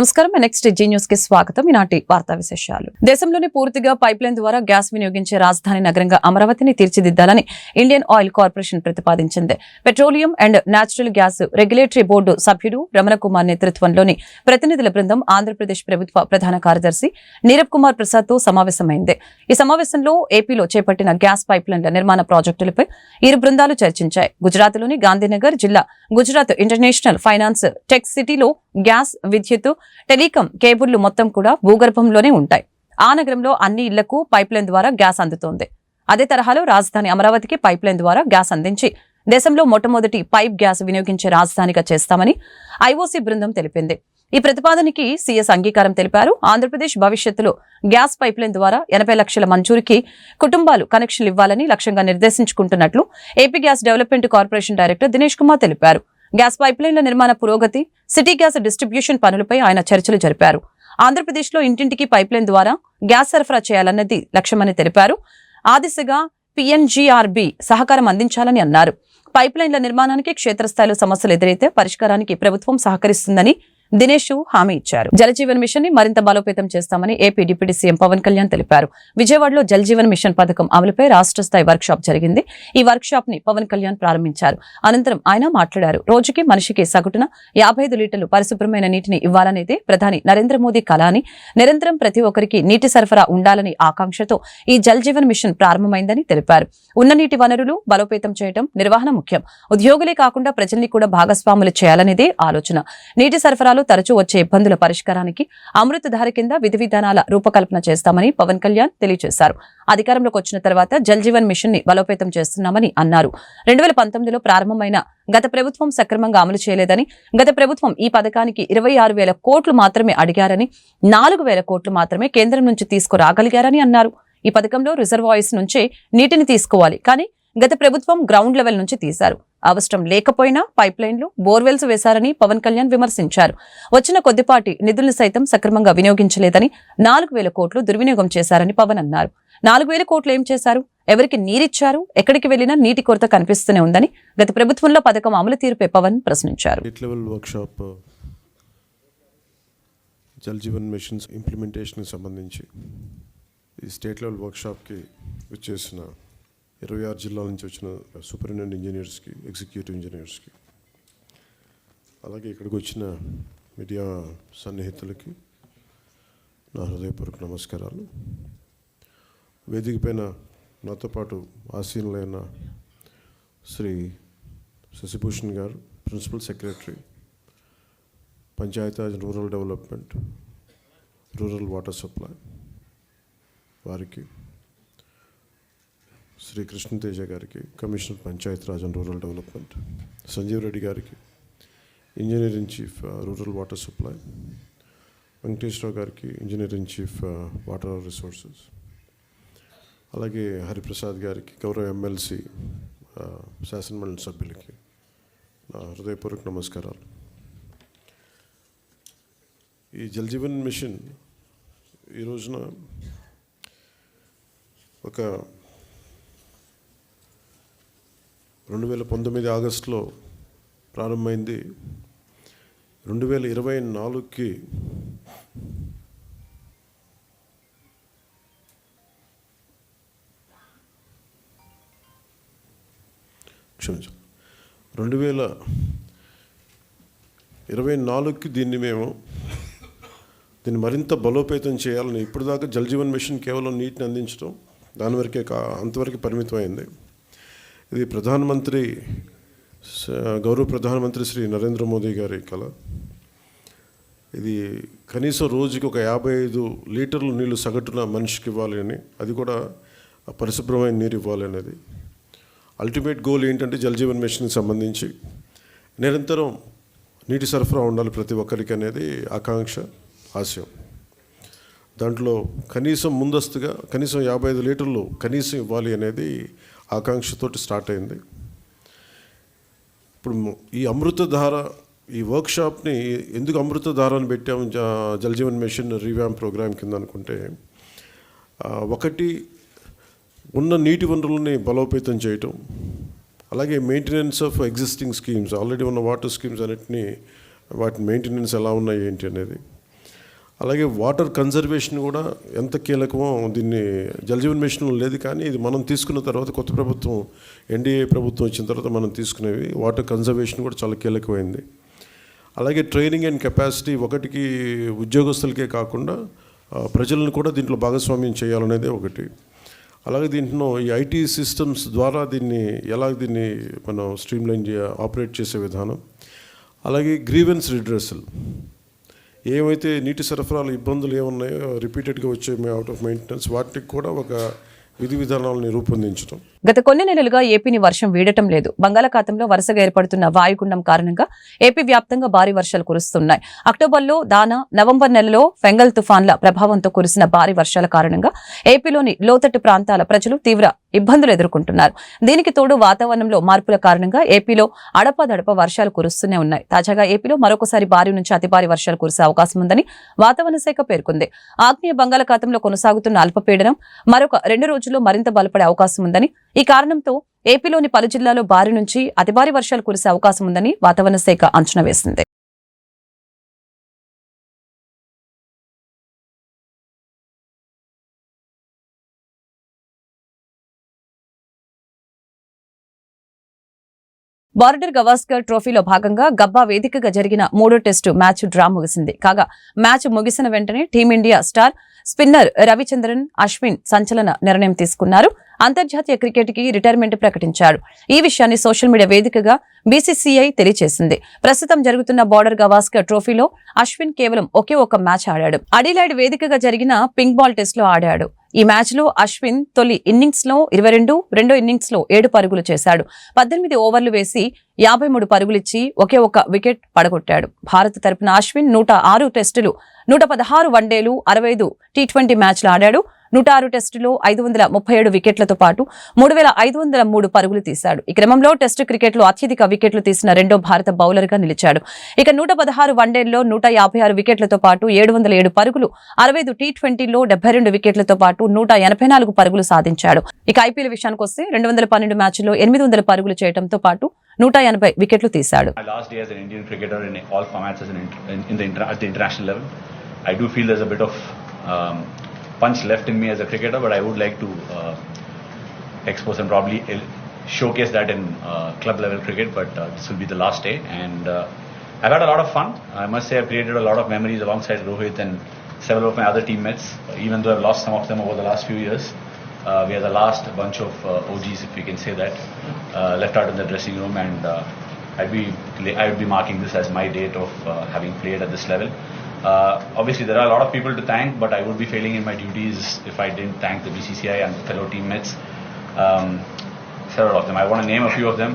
నమస్కారం. Next G news కి స్వాగతం. ఈనాటి వార్తా విశేషాలు. దేశంలోని పూర్తిగా పైప్ లైన్ ద్వారా గ్యాస్ వినియోగించే రాజధాని నగరంగా అమరావతిని తీర్చిదిద్దాలని ఇండియన్ ఆయిల్ కార్పొరేషన్ ప్రతిపాదించింది. Petroleum and natural gas regulatory board సభ్యుడు రమణ కుమార్ నేతృత్వంలోని ప్రతినిధుల బృందం ఆంధ్రప్రదేశ్ ప్రభుత్వ ప్రధాన కార్యదర్శి నీరబ్ కుమార్ ప్రసాద్ తో సమావేశమైంది. ఈ సమావేశంలో ఏపీలో చేపట్టిన గ్యాస్ పైప్ లైన్ల నిర్మాణ ప్రాజెక్టులపై ఇరు బృందాలు చర్చించాయి. గుజరాత్లోని గాంధీనగర్ జిల్లా గుజరాత్ ఇంటర్నేషనల్ ఫైనాన్స్ టెక్ సిటీలో గ్యాస్, విద్యుత్, టెలికాం కేబుళ్లు మొత్తం కూడా భూగర్భంలోనే ఉంటాయి. ఆ నగరంలో అన్ని ఇళ్లకు పైప్ లైన్ ద్వారా గ్యాస్ అందుతోంది. అదే తరహాలో రాజధాని అమరావతికి పైప్ లైన్ ద్వారా గ్యాస్ అందించి దేశంలో మొట్టమొదటి పైప్ గ్యాస్ వినియోగించే రాజధానిగా చేస్తామని ఐఓసీ బృందం తెలిపింది. ఈ ప్రతిపాదనకి సీఎస్ అంగీకారం తెలిపారు. ఆంధ్రప్రదేశ్ భవిష్యత్తులో గ్యాస్ పైప్ లైన్ ద్వారా 80 లక్షల మంజూరికి కుటుంబాలు కనెక్షన్లు ఇవ్వాలని లక్ష్యంగా నిర్దేశించుకుంటున్నట్లు AP gas development corporation director Dinesh Kumar తెలిపారు. గ్యాస్ పైప్ లైన్ల నిర్మాణ పురోగతి, సిటీ గ్యాస్ డిస్ట్రిబ్యూషన్ పనులపై ఆయన చర్చలు జరిపారు. ఆంధ్రప్రదేశ్లో ఇంటింటికి పైప్ లైన్ ద్వారా గ్యాస్ సరఫరా చేయాలన్నది లక్ష్యమని తెలిపారు. ఆ దిశగా PNGRB సహకారం అందించాలని అన్నారు. పైప్ లైన్ల నిర్మాణానికి క్షేత్రస్థాయిలో సమస్యలు ఎదురైతే పరిష్కారానికి ప్రభుత్వం సహకరిస్తుందని దినేష్ హామీ ఇచ్చారు. జలజీవన్ మిషన్ ని మరింత బలోపేతం చేస్తామని AP deputy CM Pawan Kalyan తెలిపారు. విజయవాడలో జలజీవన్ మిషన్ పథకం అమలుపై రాష్ట్ర స్థాయి వర్క్ షాప్ జరిగింది. ఈ వర్క్ షాప్ ని పవన్ కళ్యాణ్ ప్రారంభించారు. అనంతరం ఆయన మాట్లాడారు. రోజుకి మనిషికి సగటున 55 లీటర్లు పరిశుభ్రమైన నీటిని ఇవ్వాలనేది ప్రధాని నరేంద్ర మోదీ కల అని, నిరంతరం ప్రతి ఒక్కరికి నీటి సరఫరా ఉండాలని ఆకాంక్షతో ఈ జలజీవన్ మిషన్ ప్రారంభమైందని తెలిపారు. ఉన్న నీటి వనరులు బలోపేతం చేయడం, నిర్వహణ ముఖ్యం. ఉద్యోగులే కాకుండా ప్రజల్ని కూడా భాగస్వాములు చేయాలనేదే ఆలోచన. నీటి సరఫరా తరచూ వచ్చే ఇబ్బందుల పరిష్కారానికి అమృతధార కింద విధి విధానాల రూపకల్పన చేస్తామని పవన్ కళ్యాణ్ తెలియజేశారు. అధికారంలోకి వచ్చిన తర్వాత జల్ జీవన్ మిషన్ ని బలోపేతం చేస్తున్నామని అన్నారు. 2019లో ప్రారంభమైన గత ప్రభుత్వం సక్రమంగా అమలు చేయలేదని, గత ప్రభుత్వం ఈ పథకానికి 26,000 కోట్లు మాత్రమే అడిగారని, 4,000 కోట్లు మాత్రమే కేంద్రం నుంచి తీసుకురాగలిగారని అన్నారు. ఈ పథకంలో రిజర్వాయర్స్ నుంచే నీటిని తీసుకోవాలి, కానీ గత ప్రభుత్వం గ్రౌండ్ లెవెల్ నుంచి తీశారు. అవసరం లేకపోయినా పైప్ లైన్లు, బోర్వెల్స్ వేశారని పవన్ కళ్యాణ్ విమర్శించారు. వచ్చిన కొద్దిపాటి నిధులను సైతం సక్రమంగా వినియోగించలేదని, 4,000 కోట్లు దుర్వినియోగం చేశారని పవన్ అన్నారు. 4,000 కోట్లు ఏం చేశారు? ఎవరికి నీరిచ్చారు? ఎక్కడికి వెళ్లినా నీటి కొరత కనిపిస్తూనే ఉందని గత ప్రభుత్వంలో పథకం అమలు తీరుపై పవన్ ప్రశ్నించారు. జల్ జీవన్ మిషన్స్ ఇంప్లిమెంటేషన్కి సంబంధించి ఈ స్టేట్ లెవెల్ వర్క్షాప్కి వచ్చేసిన 26 జిల్లాల నుంచి వచ్చిన సూపరింటెండెంట్ ఇంజనీర్స్కి, ఎగ్జిక్యూటివ్ ఇంజనీర్స్కి, అలాగే ఇక్కడికి వచ్చిన మీడియా సన్నిహితులకి నా హృదయపూర్వక నమస్కారాలు. వేదిక పైన నాతో పాటు ఆసీనులైన శ్రీ శశిభూషణ్ గారు, principal secretary, Panchayati Raj rural development, rural water supply వారికి, శ్రీ కృష్ణతేజ గారికి, commissioner Panchayati Raj and rural development, Sanjeev Reddy గారికి, engineer in chief rural water supply, Venkateswara Rao గారికి, engineer in chief water resources, అలాగే హరిప్రసాద్ గారికి, గౌరవ ఎమ్మెల్సీ శాసనమండలి సభ్యులకి నా హృదయపూర్వక నమస్కారాలు. ఈ జల్ జీవన్ మిషన్ ఈ రోజున ఒక 2019 ఆగస్టులో ప్రారంభమైంది. 2024కి క్షమించాం 2024కి దీన్ని మరింత బలోపేతం చేయాలని. ఇప్పుడు దాకా జల్ జీవన్ మిషన్ కేవలం నీటిని అందించడం, దాని వరకే అంతవరకు పరిమితమైంది. ఇది గౌరవ ప్రధానమంత్రి శ్రీ నరేంద్ర మోదీ గారి కళ. ఇది కనీసం రోజుకి ఒక 55 లీటర్లు నీళ్లు సగటున మనిషికి ఇవ్వాలి అని, అది కూడా పరిశుభ్రమైన నీరు ఇవ్వాలి అనేది అల్టిమేట్ గోల్. ఏంటంటే జల్ జీవన్ మిషన్కి సంబంధించి నిరంతరం నీటి సరఫరా ఉండాలి ప్రతి ఒక్కరికి అనేది ఆకాంక్ష, ఆశయం. దాంట్లో కనీసం ముందస్తుగా కనీసం 55 లీటర్లు కనీసం ఇవ్వాలి అనేది ఆకాంక్షతోటి స్టార్ట్ అయింది. ఇప్పుడు ఈ అమృతధార, ఈ వర్క్షాప్ని ఎందుకు అమృతధార అని పెట్టాము Jal Jeevan mission revamp program కింద అనుకుంటే, ఒకటి ఉన్న నీటి వనరులని బలోపేతం చేయటం, అలాగే maintenance of existing schemes, already ఉన్న వాటర్ స్కీమ్స్ అన్నిటినీ వాటి మెయింటెనెన్స్ ఎలా ఉన్నాయి ఏంటి అనేది, అలాగే వాటర్ కన్జర్వేషన్ కూడా ఎంత కీలకమో దీన్ని జలజీవన్ మిషన్ లేదు, కానీ ఇది మనం తీసుకున్న తర్వాత కొత్త ప్రభుత్వం ఎన్డీఏ ప్రభుత్వం వచ్చిన తర్వాత మనం తీసుకునేవి వాటర్ కన్జర్వేషన్ కూడా చాలా కీలకమైంది. అలాగే ట్రైనింగ్ అండ్ కెపాసిటీ ఒకటికి ఉద్యోగస్తులకే కాకుండా ప్రజలను కూడా దీంట్లో భాగస్వామ్యం చేయాలనేది ఒకటి. అలాగే దీంట్లో ఈ ఐటీ సిస్టమ్స్ ద్వారా దీన్ని మనం స్ట్రీమ్లైన్ ఆపరేట్ చేసే విధానం, అలాగే గ్రీవెన్స్ రిడ్రెసల్, ఏమైతే నీటి సరఫరాలు ఇబ్బందులు ఏమున్నాయో రిపీటెడ్గా వచ్చే అవుట్ ఆఫ్ మెయింటెనెన్స్, వాటికి కూడా ఒక విధి విధానాలను రూపొందించడం. గత కొన్ని నెలలుగా ఏపీని వర్షం వీడటం లేదు. బంగాళాఖాతంలో వరుసగా ఏర్పడుతున్న వాయుగుండం కారణంగా ఏపీ వ్యాప్తంగా భారీ వర్షాలు కురుస్తున్నాయి. అక్టోబర్లో దానా, నవంబర్ నెలలో ఫెంగల్ తుఫాన్ల ప్రభావంతో కురిసిన భారీ వర్షాల కారణంగా ఏపీలోని లోతట్టు ప్రాంతాల ప్రజలు తీవ్ర ఇబ్బందులు ఎదుర్కొంటున్నారు. దీనికి తోడు వాతావరణంలో మార్పుల కారణంగా ఏపీలో అడపాదడప వర్షాలు కురుస్తూనే ఉన్నాయి. తాజాగా ఏపీలో మరొకసారి భారీ నుంచి అతి భారీ వర్షాలు కురిసే అవకాశం ఉందని వాతావరణ శాఖ పేర్కొంది. ఆగ్నేయ బంగాళాఖాతంలో కొనసాగుతున్న అల్పపీడనం మరొక 2 రోజుల్లో మరింత బలపడే అవకాశం ఉందని, ఈ కారణంతో ఏపీలోని పలు జిల్లాల్లో భారీ నుంచి అతి భారీ వర్షాలు కురిసే అవకాశం ఉందని వాతావరణ శాఖ అంచనా వేసింది. బార్డర్ గవాస్కర్ ట్రోఫీలో భాగంగా గబ్బా వేదికగా జరిగిన 3వ టెస్టు మ్యాచ్ డ్రా ముగిసింది. కాగా మ్యాచ్ ముగిసిన వెంటనే team India star spinner Ravichandran Ashwin సంచలన నిర్ణయం తీసుకున్నారు. అంతర్జాతీయ క్రికెట్ కి రిటైర్మెంట్ ప్రకటించాడు. ఈ విషయాన్ని సోషల్ మీడియా వేదికగా బీసీసీఐ తెలియజేసింది. ప్రస్తుతం జరుగుతున్న బార్డర్ గవాస్కర్ ట్రోఫీలో అశ్విన్ కేవలం ఒకే ఒక్క మ్యాచ్ ఆడాడు. అడిలైడ్ వేదికగా జరిగిన పింక్ బాల్ టెస్ట్ లో ఆడాడు. ఈ మ్యాచ్ లో అశ్విన్ తొలి ఇన్నింగ్స్ లో 22, రెండో ఇన్నింగ్స్ లో 7 పరుగులు చేశాడు. 18 ఓవర్లు వేసి 53 పరుగులిచ్చి ఒకే ఒక్క వికెట్ పడగొట్టాడు. భారత్ తరపున అశ్విన్ 106 టెస్టులు, 116 వన్డేలు, 65 టీ20 మ్యాచ్లు ఆడాడు. 106 టెస్టులో 537 వికెట్లతో పాటు 3503 పరుగులు తీశాడు. ఈ క్రమంలో టెస్టు క్రికెట్లో అత్యధిక వికెట్లు తీసిన రెండో భారత బౌలర్ గా నిలిచాడు. ఇక 116 వన్డేల్లో 156 వికెట్లతో పాటు 707 పరుగులు, 65 టీ20లో 72 వికెట్లతో పాటు 184 పరుగులు సాధించాడు. ఇక ఐపీఎల్ విషయానికి వస్తే 212 మ్యాచ్ల్లో 800 పరుగులు చేయడంతో పాటు 180 వికెట్లు తీశాడు. punch left in me as a cricketer, but I would like to expose and probably showcase that in club level cricket, but this will be the last day, and I've had a lot of fun. I must say I've created a lot of memories alongside Rohit and several of my other teammates, even though I've lost some of them over the last few years. We are the last bunch of OGs, if we can say that, left out in the dressing room, and I would be marking this as my date of having played at this level. Obviously there are a lot of people to thank, but I would be failing in my duties if I didn't thank the BCCI and fellow teammates, several of them. I want to name a few of them.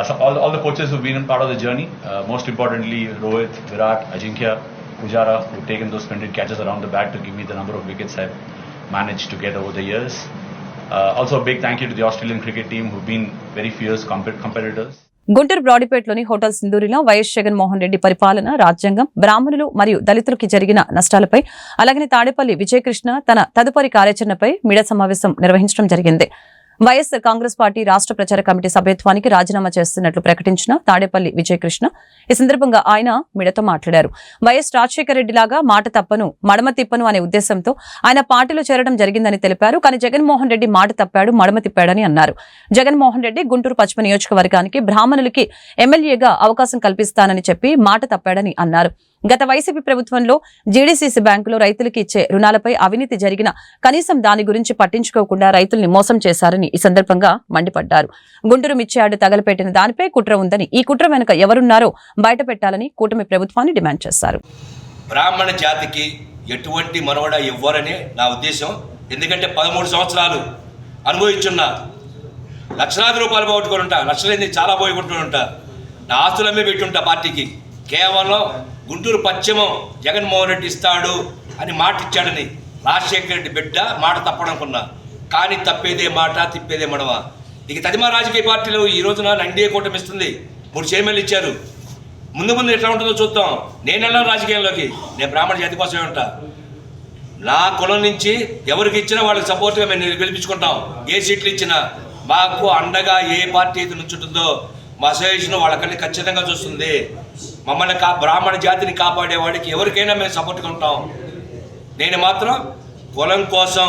So all the coaches who've been part of the journey, most importantly Rohit, Virat, Ajinkya, Pujara, who've taken those splendid catches around the bat to give me the number of wickets I've managed to get over the years. Also a big thank you to the Australian cricket team, who've been very fierce competitors. Guntur బ్రాడీపేటలోని hotel సింధూరిలో YS Jaganmohan Reddy పరిపాలన, రాజ్యాంగం, బ్రాహ్మణులు మరియు దళితులకి జరిగిన నష్టాలపై, అలాగే తాడేపల్లి విజయకృష్ణ తన తదుపరి కార్యాచరణపై మీడియా సమావేశం నిర్వహించడం జరిగింది. వైఎస్ఆర్ కాంగ్రెస్ పార్టీ రాష్ట్ర ప్రచార కమిటీ సభ్యత్వానికి రాజీనామా చేస్తున్నట్లు ప్రకటించిన తాడేపల్లి విజయకృష్ణ ఈ సందర్భంగా ఆయన మీడియాతో మాట్లాడారు. వైఎస్ రాజశేఖర రెడ్డి లాగా మాట తప్పను, మడమ తిప్పను అనే ఉద్దేశంతో ఆయన పార్టీలో చేరడం జరిగిందని తెలిపారు. కానీ జగన్మోహన్ రెడ్డి మాట తప్పాడు, మడమ తిప్పాడని అన్నారు. జగన్మోహన్ రెడ్డి గుంటూరు పశ్చిమ నియోజకవర్గానికి బ్రాహ్మణులకి ఎమ్మెల్యేగా అవకాశం కల్పిస్తానని చెప్పి మాట తప్పాడని అన్నారు. గత వైసీపీ ప్రభుత్వంలో జీడీసీసీ బ్యాంకులో రైతులకు ఇచ్చే రుణాలపై అవినీతి జరిగిన కనీసం దాని గురించి పట్టించుకోకుండా రైతుల్ని మోసం చేశారని ఈ సందర్భంగా మండిపడ్డారు. గుంటూరు మిర్చి యార్డు తగలపెట్టిన దానిపై కుట్ర ఉందని, ఈ కుట్ర వెనుక ఎవరున్నారో బయట పెట్టాలని కూటమి ప్రభుత్వాన్ని డిమాండ్ చేశారు. బ్రాహ్మణ జాతికి ఎటువంటి మనవడ ఇవ్వరని నా ఉద్దేశం. ఎందుకంటే 13 సంవత్సరాలు అనుభవించున్న, లక్షలాది రూపాయలు పోగొట్టుకుని ఉంటా, లక్షలన్నీ చాలా పోగొట్టుకుని ఉంటా, నా ఆస్తులమ్మే పెట్టుంటా పార్టీకి. కేవలం గుంటూరు పశ్చిమం జగన్మోహన్ రెడ్డి ఇస్తాడు అని మాట ఇచ్చాడని రాజశేఖర రెడ్డి బిడ్డ మాట తప్పడనుకున్నా. కానీ తప్పేదే మాట, తిప్పేదే మడవ. ఇక తదిమా రాజకీయ పార్టీలు ఈ రోజున ఎన్డీఏ కూటమి ఇస్తుంది, 3 చైర్మన్లు ఇచ్చారు. ముందు ఎట్లా ఉంటుందో చూద్దాం. నేను వెళ్ళాను రాజకీయాల్లోకి, నేను బ్రాహ్మణ జాతి కోసమే ఉంటా. నా కులం నుంచి ఎవరికి ఇచ్చినా వాళ్ళకి సపోర్ట్గా మేము గెలిపించుకుంటాం. ఏ సీట్లు ఇచ్చినా మాకు అండగా ఏ పార్టీ అయితే నుంచుంటుందో మా అసోసియేషన్ వాళ్ళకన్నీ ఖచ్చితంగా చూస్తుంది. మమ్మల్ని బ్రాహ్మణ జాతిని కాపాడేవాడికి ఎవరికైనా మేము సపోర్ట్గా ఉంటాం. నేను మాత్రం కులం కోసం,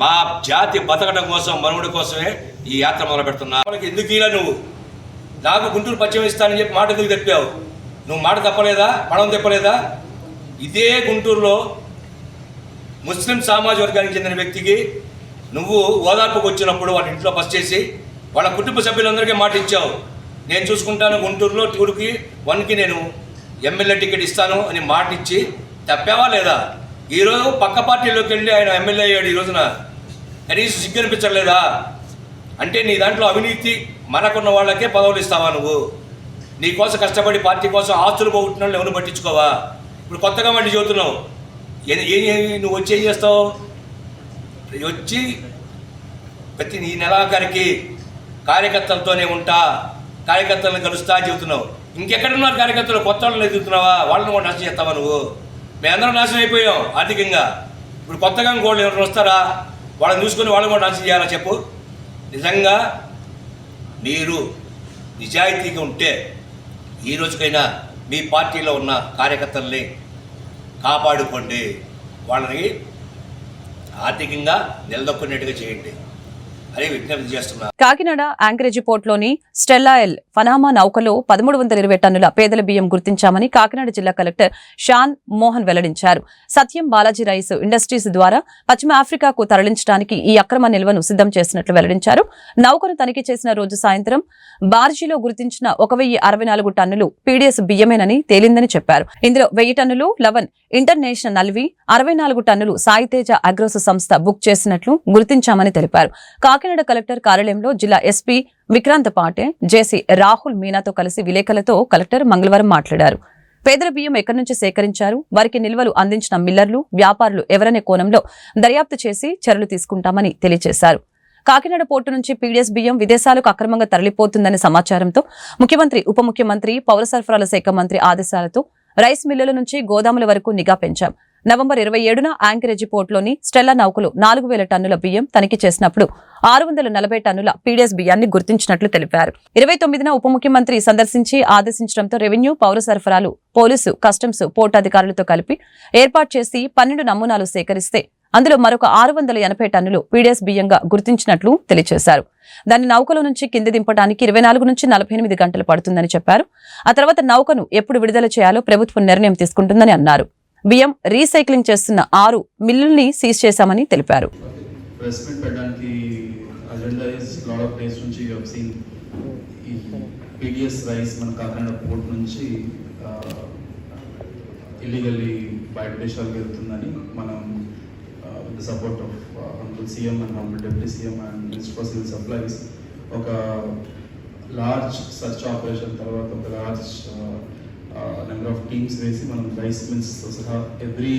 మా జాతి బతకడం కోసం, మనుగడ కోసమే ఈ యాత్ర మొదలు పెడుతున్నా. వాళ్ళకి ఎందుకు ఇలా నువ్వు నాకు గుంటూరు పశ్చిమ ఇస్తానని చెప్పి మాట ఎందుకు తప్పావు? నువ్వు మాట తప్పలేదా? పడవ తప్పలేదా? ఇదే గుంటూరులో ముస్లిం సామాజిక వర్గానికి చెందిన వ్యక్తికి నువ్వు ఓదార్పుకు వచ్చినప్పుడు వాళ్ళ ఇంట్లో బస్ చేసి వాళ్ళ కుటుంబ సభ్యులందరికీ మాట ఇచ్చావు. నేను చూసుకుంటాను, గుంటూరులో 2-1 నేను ఎమ్మెల్యే టికెట్ ఇస్తాను అని మాట ఇచ్చి తప్పావా లేదా? ఈరోజు పక్క పార్టీలోకి వెళ్ళి ఆయన ఎమ్మెల్యే అయ్యాడు. ఈ రోజున కనీసం సిగ్గు అనిపించలేదా? అంటే నీ దాంట్లో అవినీతి మనకున్న వాళ్ళకే పదవులు ఇస్తావా నువ్వు? నీ కోసం కష్టపడి పార్టీ కోసం ఆస్తులు పోగొట్టిన వాళ్ళు ఎవరు పట్టించుకోవా? ఇప్పుడు కొత్తగా మళ్ళీ చెబుతున్నావు. నువ్వు వచ్చి ఏం చేస్తావు? వచ్చి ప్రతి ఈ నెలాఖరికి కార్యకర్తలతోనే ఉంటా, కార్యకర్తలను కలుస్తా చెబుతున్నావు. ఇంకెక్కడున్నారు కార్యకర్తలు? కొత్త వాళ్ళని ఎదుగుతున్నావా? వాళ్ళని కూడా నాశనం చేస్తావా నువ్వు? మేమందరం నాశనం అయిపోయాం ఆర్థికంగా. ఇప్పుడు కొత్తగా ఇంకోళ్ళు ఎవరు వస్తారా? వాళ్ళని చూసుకొని వాళ్ళని కూడా నాశనం చేయాలా చెప్పు? నిజంగా మీరు నిజాయితీగా ఉంటే ఈ రోజుకైనా మీ పార్టీలో ఉన్న కార్యకర్తల్ని కాపాడుకోండి, వాళ్ళని ఆర్థికంగా నిలదొక్కునేట్టుగా చేయండి అని విజ్ఞప్తి చేస్తున్నా. కాకినాడ యాంకరేజీ పోర్ట్లోని స్టెల్లా ఎల్ ఫనామా నౌకలో 1320 టన్నుల పేదల బియ్యం గుర్తించామని కాకినాడ జిల్లా కలెక్టర్ షాన్ మోహన్ వెల్లడించారు. సత్యం బాలాజీ రైస్ ఇండస్ట్రీస్ ద్వారా పశ్చిమ ఆఫ్రికాకు తరలించడానికి ఈ అక్రమ నిల్వను సిద్ధం చేసినట్లు వెల్లడించారు. నౌకను తనిఖీ చేసిన రోజు సాయంత్రం బార్జీలో గుర్తించిన 1064 టన్నులు పీడీఎస్ బియ్యమేనని తేలిందని చెప్పారు. ఇందులో 1000 టన్నులు లవన్ ఇంటర్నేషనల్ నల్వి, 64 టన్నులు సాయితేజ అగ్రోస్ సంస్థ బుక్ చేసినట్లు గుర్తించామని తెలిపారు. కాకినాడ కలెక్టర్ కార్యాలయంలో జిల్లా ఎస్పీ విక్రాంత్ పాటే, జేసీ రాహుల్ మీనాతో కలిసి విలేకరులతో కలెక్టర్ మంగళవారం మాట్లాడారు. పేదల బియ్యం ఎక్కడి నుంచి సేకరించారు, వారికి నిల్వలు అందించిన మిల్లర్లు, వ్యాపారులు ఎవరనే కోణంలో దర్యాప్తు చేసి చర్యలు తీసుకుంటామని తెలియజేశారు. కాకినాడ పోర్టు నుంచి పీడీఎస్ బియ్యం విదేశాలకు అక్రమంగా తరలిపోతుందనే సమాచారంతో ముఖ్యమంత్రి, ఉప ముఖ్యమంత్రి, పౌర సరఫరాల శాఖ మంత్రి ఆదేశాలతో రైస్ మిల్లుల నుంచి గోదాముల వరకు నిఘా పెంచాం. నవంబర్ 27న యాంకరేజీ పోర్టులోని స్టెల్లా నౌకలు 4000 టన్నుల బియ్యం తనిఖీ చేసినప్పుడు 640 టన్నుల పీడీఎస్ బియ్యాన్ని గుర్తించినట్లు తెలిపారు. 29న ఉప ముఖ్యమంత్రి సందర్శించి ఆదేశించడంతో రెవెన్యూ, పౌర సరఫరాలు, పోలీసు, కస్టమ్స్, పోర్టు అధికారులతో కలిపి ఏర్పాటు చేసి 12 నమూనాలు సేకరిస్తే అందులో మరొక 680 టన్నులు పీడీఎస్ బియ్యంగా గుర్తించినట్లు తెలియజేశారు. దాన్ని నౌకలో నుంచి కింది దింపడానికి 24 నుంచి 48 గంటలు పడుతుందని చెప్పారు. ఆ తర్వాత నౌకను ఎప్పుడు విడుదల చేయాలో ప్రభుత్వం నిర్ణయం తీసుకుంటుందని అన్నారు. బియ్యం రీసైక్లింగ్ చేస్తున్న 6 మిల్లుల్ని సీజ్ చేశామని తెలిపారు. ఇల్లీగల్లీ బయట దేశాలకు వెళ్తుందని మనం with the support of humble CM and humble deputy CM and minister for civil supplies ఒక లార్జ్ సర్చ్ ఆపరేషన్ తర్వాత ఒక లార్జ్ నెంబర్ ఆఫ్ టీమ్స్ వేసి మనం రైస్ మిల్స్తో సహా ఎవ్రీ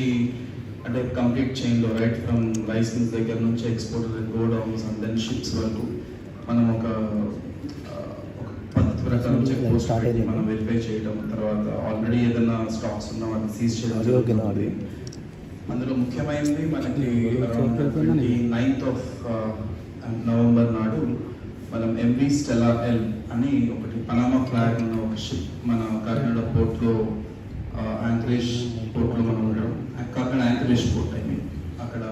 అంటే కంప్లీట్ చైన్లో రైట్ ఫ్రమ్ రైస్ మిల్స్ దగ్గర నుంచి exporter godowns and then ships వరకు మనం ఒక పద్ధతి ప్రకారం చెక్ పోస్ట్ మనం వెరిఫై చేయడం, తర్వాత ఆల్రెడీ ఏదైనా స్టాక్స్ ఉన్నా వాటిని సీజ్ చేయడం జరుగుతుంది. అందులో ముఖ్యమైనది మనకి 29th of November నాడు మనం ఎంవి స్టెల్లా ఎల్ అని ఒకటి పనామా ఫ్లాగ్ ఉన్న ఒక షిప్ మన కాకినాడ పోర్ట్లో యాంకరేజ్ పోర్ట్లో మనం ఉండడం, కాకినాడ యాంకరేజ్ పోర్ట్ అక్కడ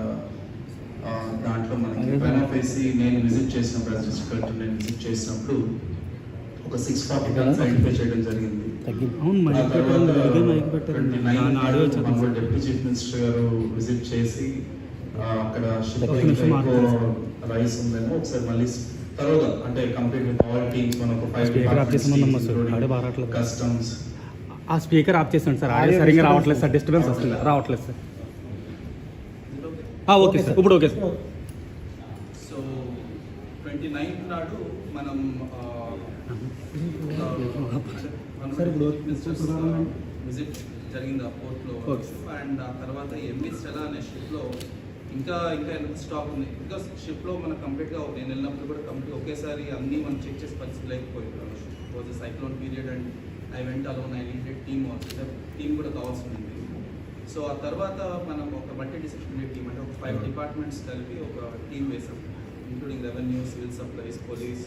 దాంట్లో మనకి పైనఫేసి నేను విజిట్ చేసినప్పుడు యాజ్ డిస్ట్రిక్ట్ నేను విజిట్ చేసినప్పుడు ఒక 640 టన్స్ ఐడెంటిఫై చేయడం జరిగింది. ఆ తర్వాత డిప్యూటీ చీఫ్ మినిస్టర్ గారు విజిట్ చేసి అక్కడ షిప్ రైస్ ఉందేమో ఒకసారి మళ్ళీ తరువాత అంటే కంప్లీట్ విత్ ఆల్ టీమ్స్ మన ఒక 5 డిపార్ట్మెంట్స్ కస్టమ్స్. ఆ స్పీకర్ ఆఫ్ చేస్తాను సార్, ఆడియో సరిగ్గా రావట్లేదు సార్, డిస్టర్బెన్స్ వస్తుంది, రావట్లేదు సార్. ఓకే సార్, ఇప్పుడు ఓకే సార్. సో 29th నాడు మనం విజిట్ జరిగింది ఆ పోర్ట్లో. అండ్ ఆ తర్వాత ఎంవి స్టెల్లా అనే షిప్లో ఇంకా ఎంత స్టాక్ ఉంది. బికాస్ షిప్లో మనం కంప్లీట్గా నేను వెళ్ళినప్పుడు కూడా కంప్లీట్ ఒకేసారి అన్నీ మనం చెక్ చేసే పరిస్థితి లేకపోయింది. Was cyclone period and I went alone, I needed team also, team కూడా కావాల్సి ఉంది. సో ఆ తర్వాత మనం ఒక మల్టీ డిసిప్లినరీ టీమ్ అంటే ఒక 5 డిపార్ట్మెంట్స్ కలిపి ఒక టీం వేసాం, including revenue, civil supplies, police,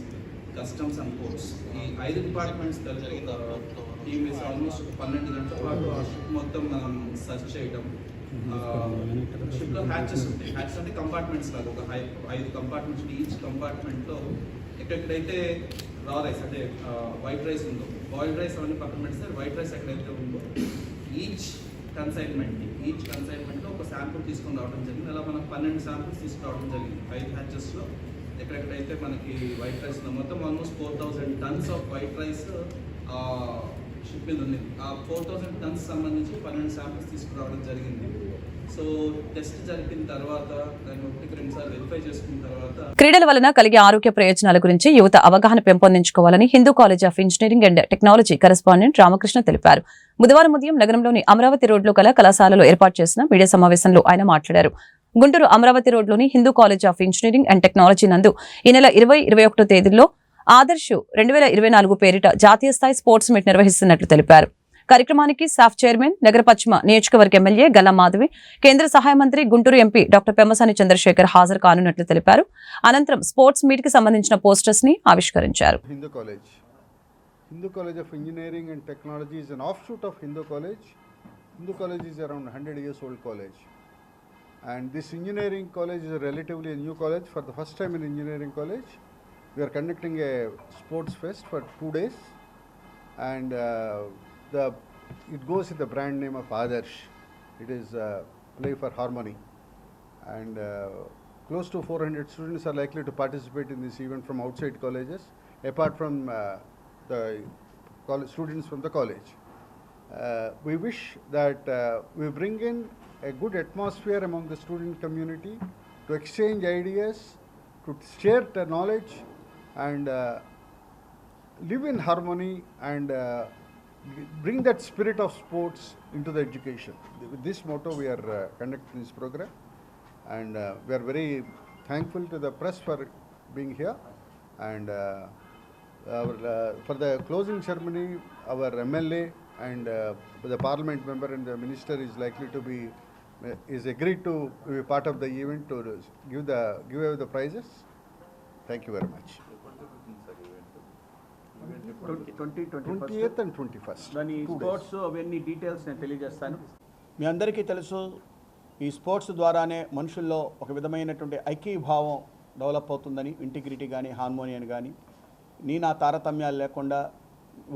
customs and ports. ఈ 5 డిపార్ట్మెంట్స్ కలిపి టీమ్ వేసి ఆల్మోస్ట్ 12 గంటల పాటు ఆ షిప్ మొత్తం మనం సర్చ్ చేయడం, షిప్లో హ్యాచెస్ ఉంటాయి. హ్యాచెస్ అంటే కంపార్ట్మెంట్స్ లాగా ఒక 5 కంపార్ట్మెంట్స్. ఈచ్ కంపార్ట్మెంట్లో ఎక్కడెక్కడైతే రా రైస్ అంటే వైట్ రైస్ ఉందో, బాయిల్డ్ రైస్ అవన్నీ పక్కన పెడితే వైట్ రైస్ ఎక్కడైతే ఉందో ఈచ్ కన్సైన్మెంట్లో ఒక శాంపుల్ తీసుకొని రావడం జరిగింది. అలా మనం 12 శాంపుల్స్ తీసుకురావడం జరిగింది 5 హ్యాచెస్లో. ఎక్కడెక్కడైతే మనకి వైట్ రైస్ ఉందో మొత్తం almost 4000 tons off white rice ship మీద ఉంది. ఆ 4000 tons సంబంధించి 12 శాంపుల్స్ తీసుకురావడం జరిగింది. సో టెస్ట్ జరిపిన తర్వాత దాన్ని 1-2 సార్లు వెరిఫై చేసుకున్న తర్వాత క్రీడల వలన కలిగే ఆరోగ్య ప్రయోజనాల గురించి యువత అవగాహన పెంపొందించుకోవాలని Hindu college of engineering and technology correspondent Ramakrishna తెలిపారు. బుధవారం ఉదయం నగరంలోని అమరావతి రోడ్లో గల కళాశాలలో ఏర్పాటు చేసిన మీడియా సమావేశంలో ఆయన మాట్లాడారు. గుంటూరు అమరావతి రోడ్లోని Hindu college of engineering and technology నందు ఈ నెల 20-21 తేదీల్లో ఆదర్శ్ 2024 పేరిట జాతీయ స్థాయి స్పోర్ట్స్ మీట్ నిర్వహిస్తున్నట్లు తెలిపారు. కార్యక్రమానికి సాఫ్ చైర్మన్, నగర పశ్చిమ నియోజకవర్గ ఎమ్మెల్యే గల్లా మాధవి, కేంద్ర సహాయ మంత్రి గుంటూరు ఎంపీ డాక్టర్ పెమ్మసాని చంద్రశేఖర్ హాజరు కానున్నట్లు తెలిపారు. అనంతరం స్పోర్ట్స్ మీట్ కి సంబంధించిన పోస్టర్స్ ని ఆవిష్కరించారు. Hindu College of Engineering and Technology is an offshoot of Hindu College. Hindu College is around 100 years old college. And this engineering college is a relatively new college. For the first time in engineering college, we are conducting a sports fest for 2 days. And it goes with the brand name of Adarsh. It is Play for Harmony. And close to 400 students are likely to participate in this event from outside colleges, apart from the students from the college. We wish that we bring in a good atmosphere among the student community to exchange ideas, to share the knowledge, and live in harmony and bring that spirit of sports into the education. With this motto, we are conducting this program, and we are very thankful to the press for being here. And for the closing ceremony, our MLA and the Parliament member and the minister is agreed to be part of the event to give away the prizes. Thank you very much. 20th and 21st. దాని sports అవన్నీ details నేను తెలియజేస్తాను. మీ అందరికీ తెలుసు, ఈ sports ద్వారానే మనుషుల్లో ఒక విధమైనటువంటి ఐక్యభావం డెవలప్ అవుతుందని, ఇంటిగ్రిటీ కానీ హార్మోనియన్ కానీ, నా తారతమ్యాలు లేకుండా,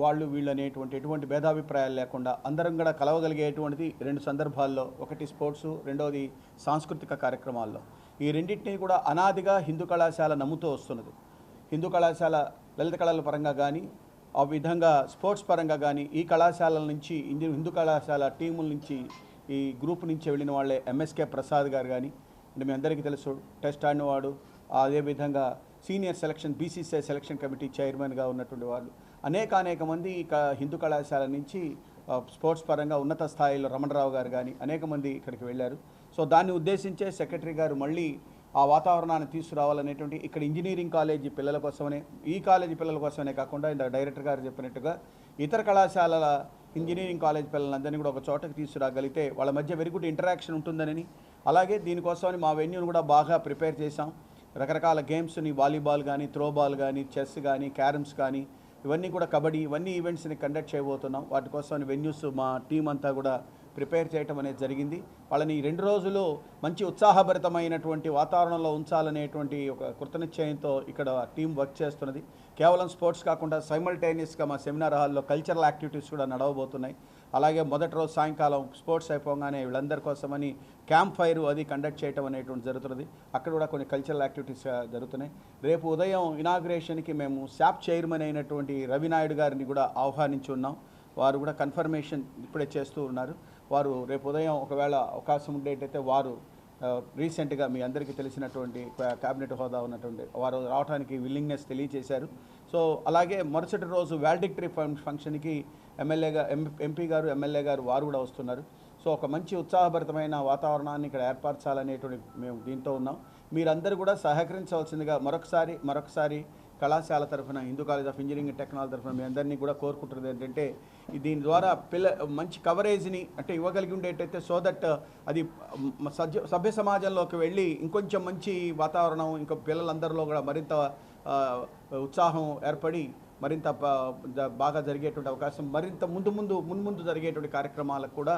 వాళ్ళు వీళ్ళు అనేటువంటి ఎటువంటి భేదాభిప్రాయాలు లేకుండా అందరం కూడా కలవగలిగేటువంటిది 2 సందర్భాల్లో. ఒకటి స్పోర్ట్స్, రెండవది సాంస్కృతిక కార్యక్రమాల్లో. ఈ రెండింటినీ కూడా అనాదిగా హిందూ కళాశాల నమ్ముతూ వస్తున్నది. హిందూ కళాశాల లలిత కళల పరంగా కానీ, ఆ విధంగా స్పోర్ట్స్ పరంగా కానీ ఈ కళాశాలల నుంచి, హిందూ కళాశాల టీముల నుంచి, ఈ గ్రూప్ నుంచి వెళ్ళిన వాళ్ళే ఎంఎస్కే ప్రసాద్ గారు కానీ, అంటే మీ అందరికీ తెలుసు టెస్ట్ ఆడినవాడు, అదేవిధంగా senior selection BCCI selection committee చైర్మన్గా ఉన్నటువంటి వాళ్ళు, అనేక మంది హిందూ కళాశాల నుంచి స్పోర్ట్స్ పరంగా ఉన్నత స్థాయిలో రమణరావు గారు కానీ అనేక మంది ఇక్కడికి వెళ్ళారు. సో దాన్ని ఉద్దేశించే సెక్రటరీ గారు మళ్ళీ ఆ వాతావరణాన్ని తీసుకురావాలనేటువంటి, ఇక్కడ ఇంజనీరింగ్ కాలేజీ పిల్లల కోసమనే, ఈ కాలేజీ పిల్లల కోసమనే కాకుండా ఇంత డైరెక్టర్ గారు చెప్పినట్టుగా ఇతర కళాశాలల ఇంజనీరింగ్ కాలేజ్ పిల్లలందరినీ కూడా ఒక చోటకి తీసుకురాగలిగితే వాళ్ళ మధ్య వెరీ గుడ్ ఇంటరాక్షన్ ఉంటుందని, అలాగే దీనికోసమని మా వెన్యూను కూడా బాగా ప్రిపేర్ చేశాం. రకరకాల గేమ్స్ని, వాలీబాల్ కానీ, త్రోబాల్ కానీ, చెస్ కానీ, క్యారమ్స్ కానీ, ఇవన్నీ కూడా కబడ్డీ, ఇవన్నీ ఈవెంట్స్ని కండక్ట్ చేయబోతున్నాం. వాటి కోసం వెన్యూస్ మా టీం అంతా కూడా ప్రిపేర్ చేయటం అనేది జరిగింది. వాళ్ళని 2 రోజులు మంచి ఉత్సాహభరితమైనటువంటి వాతావరణంలో ఉంచాలనేటువంటి ఒక కృతనిశ్చయంతో ఇక్కడ టీం వర్క్ చేస్తున్నది. కేవలం స్పోర్ట్స్ కాకుండా సైమల్టేనియస్గా మా సెమినార్ హాల్లో కల్చరల్ యాక్టివిటీస్ కూడా నడవబోతున్నాయి. అలాగే మొదటి రోజు సాయంకాలం స్పోర్ట్స్ అయిపోగానే వీళ్ళందరి కోసమని క్యాంప్ ఫైర్ అది కండక్ట్ చేయడం అనేటువంటి జరుగుతున్నది. అక్కడ కూడా కొన్ని కల్చరల్ యాక్టివిటీస్ జరుగుతున్నాయి. రేపు ఉదయం ఇనాగ్రేషన్కి మేము శాప్ చైర్మన్ అయినటువంటి రవినాయుడు గారిని కూడా ఆహ్వానించి ఉన్నాం. వారు కూడా కన్ఫర్మేషన్ ఇప్పుడే చేస్తూ ఉన్నారు. వారు రేపు ఉదయం ఒకవేళ అవకాశం ఉండేటైతే వారు రీసెంట్గా మీ అందరికీ తెలిసినటువంటి క్యాబినెట్ హోదా ఉన్నటువంటి వారు రావడానికి విల్లింగ్నెస్ తెలియజేశారు. సో అలాగే మరుసటి రోజు వాల్డిక్టరీ ఫంక్షన్కి ఎంపీ గారు, ఎమ్మెల్యే గారు వారు కూడా వస్తున్నారు. సో ఒక మంచి ఉత్సాహభరితమైన వాతావరణాన్ని ఇక్కడ ఏర్పరచాలనేటువంటి మేము దీంతో ఉన్నాం. మీరందరూ కూడా సహకరించవలసిందిగా మరొకసారి కళాశాల తరఫున, Hindu college of engineering and technology తరఫున మీ అందరినీ కూడా కోరుకుంటున్నది ఏంటంటే, దీని ద్వారా మంచి కవరేజ్ని అంటే ఇవ్వగలిగి ఉండేటైతే, సో దట్ అది సభ్య సమాజంలోకి వెళ్ళి ఇంకొంచెం మంచి వాతావరణం, ఇంకా పిల్లలందరిలో కూడా మరింత ఉత్సాహం ఏర్పడి మరింత బాగా జరిగేటువంటి అవకాశం, మరింత ముందు జరిగేటువంటి కార్యక్రమాలకు కూడా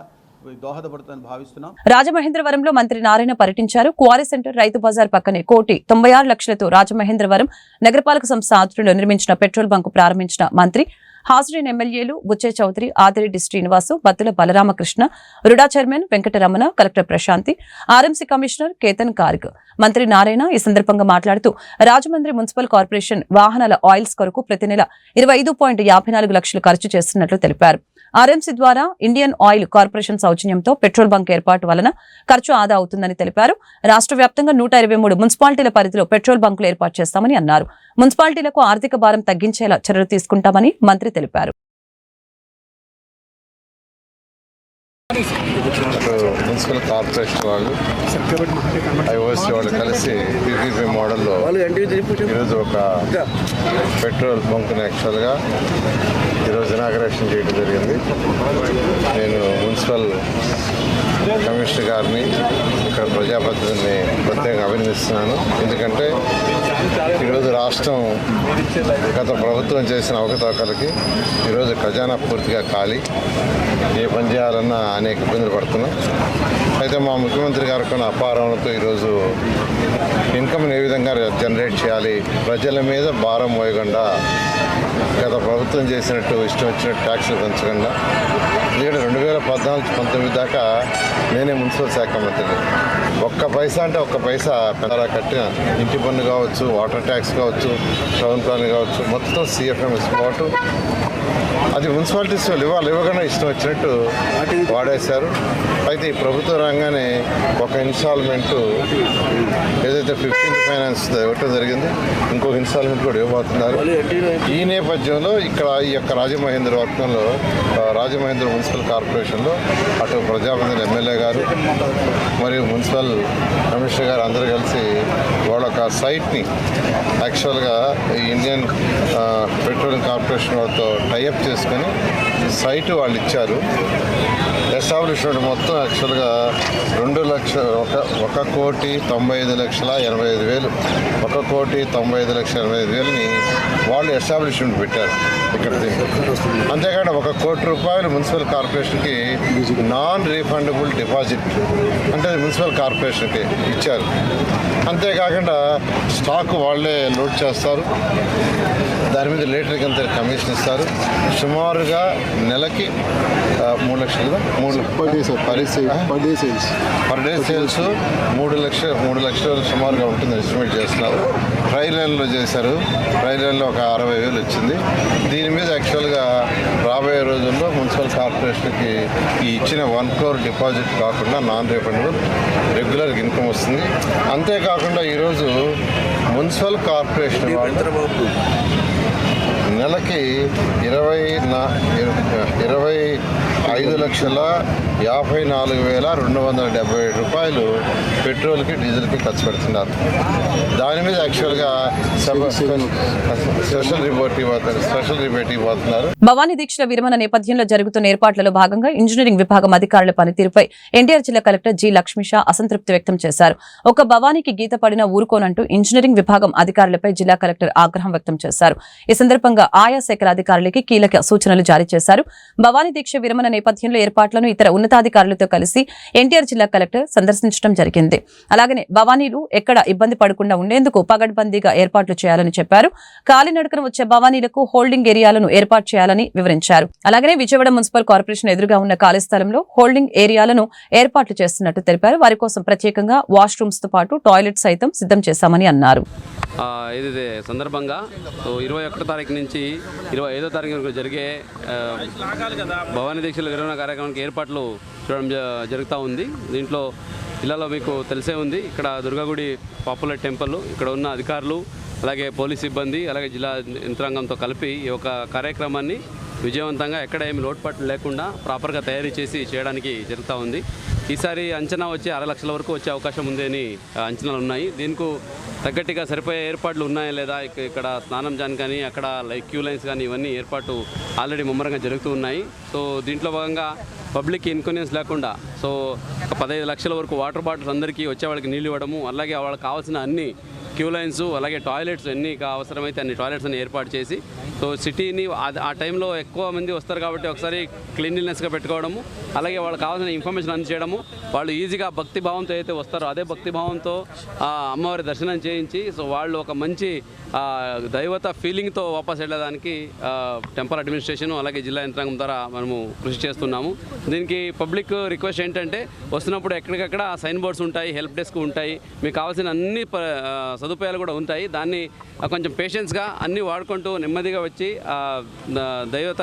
దోహదపడుతుందని భావిస్తున్నాం. రాజమహేంద్రవరంలో మంత్రి నారాయణ పర్యటించారు. క్వారీ సెంటర్, రైతు బజార్ పక్కనే 1,96,00,000తో రాజమహేంద్రవరం నగరపాలక సంస్థ ఆధ్వర్యంలో నిర్మించిన పెట్రోల్ బంకు ప్రారంభించిన మంత్రి హాజరైన ఎమ్మెల్యేలు Buchche Chowdary, Adireddy Srinivasu, Bathula Balaramakrishna, RUDA chairman Venkataramana, collector Prashanthi, RMC commissioner Ketan Garg. మంత్రి నారాయణ ఈ సందర్భంగా మాట్లాడుతూ రాజమండ్రి మున్సిపల్ కార్పొరేషన్ వాహనాల ఆయిల్స్ కొరకు ప్రతి నెల 25.54 లక్షలు ఖర్చు చేస్తున్నట్లు తెలిపారు. ఆర్ఎంసీ ద్వారా ఇండియన్ ఆయిల్ కార్పొరేషన్ సౌజన్యంతో పెట్రోల్ బంక్ ఏర్పాటు వలన ఖర్చు ఆదా అవుతుందని తెలిపారు. రాష్ట్ర వ్యాప్తంగా 123 మున్సిపాలిటీల పరిధిలో పెట్రోల్ బంకులు ఏర్పాటు చేస్తామని అన్నారు. మున్సిపాలిటీలకు ఆర్థిక భారం తగ్గించేలా చర్యలు తీసుకుంటామని మంత్రి తెలిపారు. మున్సిపల్ కార్పొరేషన్ వాళ్ళు ఐఓసి వాళ్ళు కలిసి పీపీపీ మోడల్లో ఈరోజు ఒక పెట్రోల్ బంక్ని యాక్చువల్గా ఈరోజు ఇనాగరేషన్ చేయడం జరిగింది. నేను మున్సిపల్ కమిషనర్ గారిని, ఇక్కడ ప్రజాప్రతినిధిని ప్రత్యేకంగా అభినందిస్తున్నాను. ఎందుకంటే ఈరోజు రాష్ట్రం గత ప్రభుత్వం చేసిన అవకతవకలకి ఈరోజు ఖజానా పూర్తిగా ఖాళీ, ఏ పని చేయాలన్నా అనేక ఇబ్బందులు పడుతున్నాం. అయితే మా ముఖ్యమంత్రి గారు కొన్ని అపారంతో ఈరోజు ఇన్కమ్ని ఏ విధంగా జనరేట్ చేయాలి, ప్రజల మీద భారం మోయకుండా గత ప్రభుత్వం చేసినట్టు ఇష్టం వచ్చినట్టు ట్యాక్సులు పెంచకుండా, ఎందుకంటే 2014-19 దాకా నేనే మున్సిపల్ శాఖ మంత్రిని. ఒక్క పైసా అంటే ఒక్క పైసా పెద్దలా కట్టిన ఇంటి పన్ను కావచ్చు, వాటర్ ట్యాక్స్ కావచ్చు, టౌన్ ప్లాన్ కావచ్చు, మొత్తం సిఎఫ్ఎం ఇసుకోవటం, అది మున్సిపాలిటీస్ వాళ్ళు ఇవ్వకుండా ఇష్టం వచ్చినట్టు వాడేశారు. అయితే ఈ ప్రభుత్వ రంగానే ఒక ఇన్స్టాల్మెంటు ఏదైతే 15th ఫైనాన్స్ ఇవ్వటం జరిగింది, ఇంకొక ఇన్స్టాల్మెంట్ కూడా ఇవ్వబోతున్నారు. ఈ నేపథ్యంలో ఇక్కడ ఈ యొక్క రాజమహేంద్ర మున్సిపల్ కార్పొరేషన్లో అటు ప్రజాప్రతినిధులు ఎమ్మెల్యే గారు మరియు మున్సిపల్ కమిషనర్ గారు అందరూ కలిసి వాళ్ళ ఒక సైట్ని యాక్చువల్గా ఈ ఇండియన్ పెట్రోలియం కార్పొరేషన్ వాళ్ళతో టైఅప్ చేసుకొని సైటు వాళ్ళు ఇచ్చారు. ఎస్టాబ్లిష్మెంట్ మొత్తం యాక్చువల్గా 1,95,85,000 1,95,85,000ని వాళ్ళు ఎస్టాబ్లిష్మెంట్ పెట్టారు ఇక్కడ. అంతేకాకుండా ₹1,00,00,000 మున్సిపల్ కార్పొరేషన్కి నాన్ రీఫండబుల్ డిపాజిట్ అంటే మున్సిపల్ కార్పొరేషన్కి ఇచ్చారు. అంతేకాకుండా స్టాక్ వాళ్ళే లోడ్ చేస్తారు, దాని మీద లీటర్కి అంత కమిషన్ ఇస్తారు. సుమారుగా నెలకి 3 లక్షలు పర్ డే సేల్స్ 3 లక్షలు సుమారుగా ఉంటుంది ఎస్టిమేట్ చేస్తున్నారు. ట్రయల్ లైన్లో చేశారు, ట్రయల్ లైన్లో ఒక 60,000 వచ్చింది. దీని మీద యాక్చువల్గా రాబోయే రోజుల్లో మున్సిపల్ కార్పొరేషన్కి ఈ ఇచ్చిన 1 crore డిపాజిట్ కాకుండా నాన్ రీఫండబుల్ రెగ్యులర్ ఇన్కమ్ వస్తుంది. అంతేకాకుండా ఈరోజు మున్సిపల్ కార్పొరేషన్ నెలకి 25,54,277 రూపాయలు పెట్రోల్కి, డీజిల్కి ఖర్చు పెడుతున్నారు. దాని మీద యాక్చువల్గా స్పెషల్ రిబేట్ ఇవ్వబోతున్నారు. భవానీ దీక్షల విరమణ నేపథ్యంలో జరుగుతున్న ఏర్పాట్లలో భాగంగా ఇంజనీరింగ్ విభాగం అధికారుల పనితీరుపై ఎన్టీఆర్ జిల్లా కలెక్టర్ జి లక్ష్మీషా అసంతృప్తి వ్యక్తం చేశారు. ఒక భవానీకి గీత పడిన ఊరుకోనంటూ ఇంజనీరింగ్ విభాగం అధికారులపై జిల్లా కలెక్టర్ ఆగ్రహం వ్యక్తం చేశారు. ఈ సందర్భంగా ఆయా శాఖల అధికారులకి కీలక సూచనలు జారీ చేశారు. భవానీ దీక్ష విరమణ నేపథ్యంలో ఏర్పాట్లను ఇతర ఉన్నతాధికారులతో కలిసి ఎన్టీఆర్ జిల్లా కలెక్టర్ సందర్శించడం జరిగింది. అలాగనే భవానీలు ఎక్కడ ఇబ్బంది పడకుండా ఉండేందుకు పగడ్బందీగా ఏర్పాట్లు చేయాలని చెప్పారు. కాలినడకన వచ్చే భవానీలకు హోల్డింగ్ ఏరియాలను ఏర్పాటు చేయాలని వివరించారు. అలాగనే విజయవాడ మున్సిపల్ కార్పొరేషన్ ఎదురుగా ఉన్న ఖాళీ స్థలంలో హోల్డింగ్ ఏరియాలను ఏర్పాట్లు చేస్తున్నట్టు తెలిపారు. వారి కోసం ప్రత్యేకంగా వాష్రూమ్స్ తో పాటు టాయిలెట్ సైతం సిద్ధం చేశామని అన్నారు. ఇది సందర్భంగా 21 తారీఖు నుంచి 25వ తారీఖు వరకు జరిగే భవానీ దీక్షల విరమణ కార్యక్రమానికి ఏర్పాట్లు చూడడం జరుగుతూ ఉంది. దీంట్లో జిల్లాలో మీకు తెలిసే ఉంది, ఇక్కడ దుర్గాగుడి పాపులర్ టెంపుల్, ఇక్కడ ఉన్న అధికారులు, అలాగే పోలీస్ సిబ్బంది, అలాగే జిల్లా యంత్రాంగంతో కలిపి ఈ యొక్క కార్యక్రమాన్ని విజయవంతంగా ఎక్కడ ఏమి లోటుపాట్లు లేకుండా ప్రాపర్గా తయారీ చేసి చేయడానికి జరుగుతూ ఉంది. ఈసారి అంచనా వచ్చి 6 లక్షల వరకు వచ్చే అవకాశం ఉంది అని అంచనాలు ఉన్నాయి. దీనికి తగ్గట్టుగా సరిపోయే ఏర్పాట్లు ఉన్నాయా లేదా, ఇక్కడ స్నానం జాన్ కానీ అక్కడ క్యూ లైన్స్ కానీ ఇవన్నీ ఏర్పాటు ఆల్రెడీ ముమ్మరంగా జరుగుతూ ఉన్నాయి. సో దీంట్లో భాగంగా పబ్లిక్ ఇన్కన్వీనియన్స్ లేకుండా ఒక 15 లక్షల వరకు వాటర్ బాటిల్స్ అందరికీ వచ్చే వాళ్ళకి నీళ్ళు ఇవ్వడము, అలాగే వాళ్ళకి కావాల్సిన అన్ని క్యూ లైన్స్ అలాగే టాయిలెట్స్ ఎన్ని అవసరమైతే అన్ని టాయిలెట్స్ అని ఏర్పాటు చేసి సో సిటీని ఆ టైంలో ఎక్కువ మంది వస్తారు కాబట్టి ఒకసారి క్లీన్లీనెస్గా పెట్టుకోవడము, అలాగే వాళ్ళకి కావాల్సిన ఇన్ఫర్మేషన్ అందజేయడము, వాళ్ళు ఈజీగా భక్తి భావంతో అయితే వస్తారో అదే భక్తి భావంతో అమ్మవారి దర్శనం చేయించి సో వాళ్ళు ఒక మంచి దైవత ఫీలింగ్తో వాపస్ వెళ్ళడానికి టెంపుల్ అడ్మినిస్ట్రేషన్ అలాగే జిల్లా యంత్రాంగం ద్వారా మనము కృషి చేస్తున్నాము. దీనికి పబ్లిక్ రిక్వెస్ట్ ఏంటంటే వస్తున్నప్పుడు ఎక్కడికక్కడ సైన్ బోర్డ్స్ ఉంటాయి, హెల్ప్ డెస్క్ ఉంటాయి, మీకు కావాల్సిన అన్ని సదుపాయాలు కూడా ఉంటాయి. దాన్ని కొంచెం పేషెన్స్గా అన్నీ వాడుకుంటూ నెమ్మదిగా వచ్చి దైవత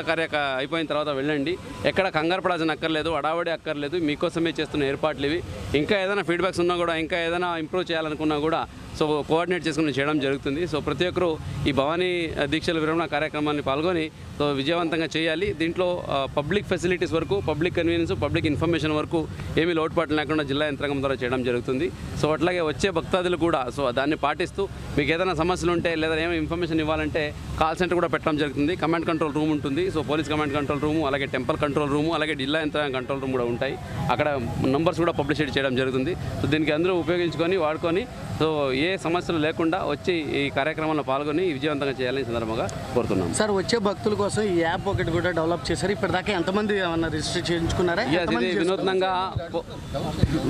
అయిపోయిన తర్వాత వెళ్ళండి. ఎక్కడ కంగారు పడాల్సిన అక్కర్లేదు, అడావడి అక్కర్లేదు, మీకోసమే చేస్తున్న ఏర్పాట్లు ఇవి. ఇంకా ఏదైనా ఫీడ్బ్యాక్స్ ఉన్నా కూడా, ఇంకా ఏదైనా ఇంప్రూవ్ చేయాలనుకున్నా కూడా సో కోఆర్డినేట్ చేసుకుని చేయడం జరుగుతుంది. సో ప్రతి ఒక్కరూ ఈ భవానీ దీక్షల విరమణ కార్యక్రమాన్ని పాల్గొని సో విజయవంతంగా చేయాలి. దీంట్లో పబ్లిక్ ఫెసిలిటీస్ వరకు, పబ్లిక్ కన్వీనియన్స్, పబ్లిక్ ఇన్ఫర్మేషన్ వరకు ఏమీ లోటుపాట్లు లేకుండా జిల్లా యంత్రాంగం ద్వారా చేయడం జరుగుతుంది. సో అట్లాగే వచ్చే భక్తాదులు కూడా సో దాన్ని పాటిస్తూ మీకు ఏదైనా సమస్యలు ఉంటే లేదా ఏమైనా ఇన్ఫర్మేషన్ ఇవ్వాలంటే కాల్ సెంటర్ కూడా పెట్టడం జరుగుతుంది. కమాండ్ కంట్రోల్ రూమ్ ఉంటుంది. So police command control room, అలాగే టెంపుల్ కంట్రోల్ రూము, అలాగే జిల్లా యంత్రాంగం కంట్రోల్ రూమ్ కూడా ఉంటాయి. అక్కడ నంబర్స్ కూడా పబ్లిసిటీ చేయడం జరుగుతుంది. సో దీనికి అందరూ ఉపయోగించుకొని వాడుకొని సో ఏ సమస్యలు లేకుండా వచ్చి ఈ కార్యక్రమంలో పాల్గొని విజయవంతంగా చేయాలని సందర్భంగా కోరుతున్నాం. సార్, వచ్చే భక్తుల కోసం ఈ యాప్ ఒకటి కూడా డెవలప్ చేశారు. ఇప్పటిదాకా ఎంతమంది ఏమన్నా రిజిస్టర్ చేయించుకున్నారా? ఇది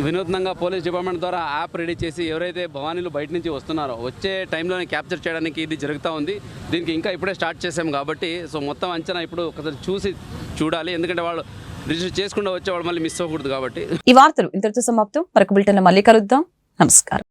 వినూత్నంగా పోలీస్ డిపార్ట్మెంట్ ద్వారా యాప్ రెడీ చేసి ఎవరైతే భవానీలు బయట నుంచి వస్తున్నారో వచ్చే టైంలోనే క్యాప్చర్ చేయడానికి ఇది జరుగుతూ ఉంది. దీనికి ఇంకా ఇప్పుడే స్టార్ట్ చేసాం కాబట్టి సో మొత్తం అంచనా ఇప్పుడు ఒకసారి చూడాలి. ఎందుకంటే వాళ్ళు రిజిస్టర్ చేసుకుంటూ వచ్చేవాళ్ళు మళ్ళీ మిస్ అవ్వకూడదు కాబట్టి. ఈ వార్తలు ఇంతటితో సమాప్తం. మరొక బులెటిన్ మళ్ళీ కలుద్దాం. నమస్కారం.